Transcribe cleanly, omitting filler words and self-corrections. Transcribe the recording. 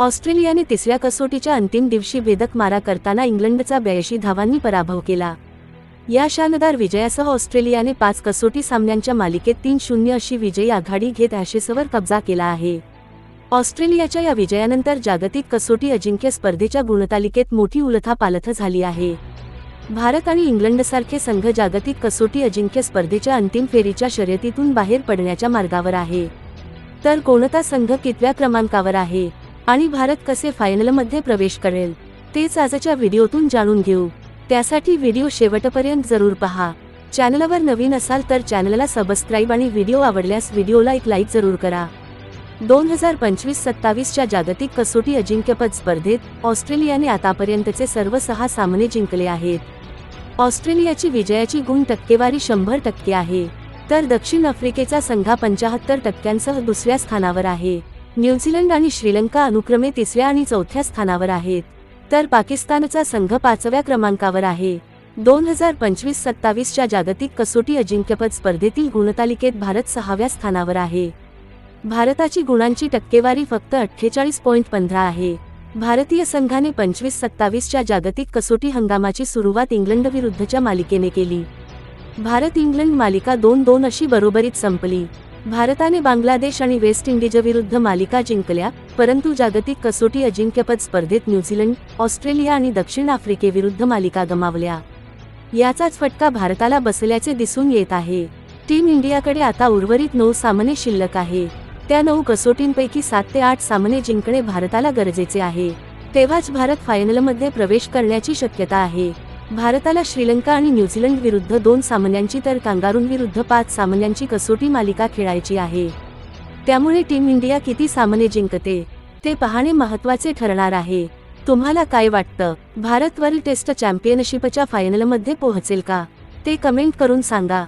ऑस्ट्रेलियाने तिसऱ्या कसोटीच्या अंतिम दिवशी भेदक मारा करताना इंग्लंडचा 82 धावांनी पराभव केला। या शानदार विजयासह ऑस्ट्रेलियाने 5 कसोटी सामन्यांच्या मालिकेत 3-0 अशी विजयी आघाडी घेत ॲशेसवर कब्जा केला आहे। ऑस्ट्रेलियाच्या या विजयानंतर जागतिक कसोटी अजिंक्य स्पर्धेच्या गुणतालिकेत मोठी उलथापालथ झाली आहे। भारत आणि इंग्लंडसारखे संघ जागतिक कसोटी अजिंक्य स्पर्धेच्या अंतिम फेरीच्या शर्यतीतून बाहेर पडण्याच्या मार्गावर आहे। तर कोणता संघ कितव्या क्रमांकावर आहे आणि भारत कसे फायनलमध्ये प्रवेश करेल तेच आजच्या व्हिडिओतून जाणून घेऊ। त्यासाठी व्हिडिओ शेवटपर्यंत जरूर पहा। चॅनलवर नवीन असाल तर चॅनलला सबस्क्राईब आणि व्हिडिओ आवडल्यास व्हिडिओला एक लाईक जरूर करा। 2025-27 च्या जागतिक कसोटी अजिंक्यपद स्पर्धेत ऑस्ट्रेलियाने आतापर्यंतचे सर्व 6 सामने जिंकले आहेत। ऑस्ट्रेलियाची विजयाची गुण टक्केवारी 100% आहे, तर दक्षिण आफ्रिकेचा संघ 75% दुसऱ्या स्थानावर आहे। न्यूझीलंड आणि श्रीलंका अनुक्रमे तिसऱ्या आणि चौथ्या स्थानावर आहेत, तर पाकिस्तानचा संघ 5व्या क्रमांकावर आहे। 2025-27 च्या जागतिक कसोटी अजिंक्यपद स्पर्धेतील गुणतालिकेत भारत 6व्या स्थानावर आहे। भारताची गुणांची टक्केवारी फक्त 48.15 आहे। भारतीय संघाने 25-27 च्या जागतिक कसोटी हंगामाची सुरुवात इंग्लंडविरुद्धच्या मालिकेने केली। भारत इंग्लंड मालिका 2-2 अशी बरोबरीत संपली। भारताने बांगलादेश आणि वेस्ट इंडीजविरुद्ध मालिका जिंकल्या, परंतु जागतिक कसोटी अजिंक्यपद स्पर्धेत न्यूझीलंड, ऑस्ट्रेलिया आणि दक्षिण आफ्रिकेविरुद्ध मालिका गमावल्या। याचाच फटका भारताला बसल्याचे दिसून येत आहे। टीम इंडियाकडे आता उर्वरित 9 सामने शिल्लक आहे। त्या 9 कसोटींपैकी 7 ते 8 सामने जिंकणे भारताला गरजेचे आहे, तेव्हाच भारत फायनलमध्ये प्रवेश करण्याची शक्यता आहे। भारताला श्रीलंका आणि न्यूझीलंड विरुद्ध 2 सामन्यांची तर कांगारूंविरुद्ध 5 सामन्यांची कसोटी मालिका खेळायची आहे। त्यामुळे टीम इंडिया किती सामने जिंकते ते पाहणे महत्त्वाचे ठरणार आहे। तुम्हाला काय वाटतं, भारत वर्ल्ड टेस्ट चॅम्पियनशिपच्या फायनलमध्ये पोहोचेल का? ते कमेंट करून सांगा।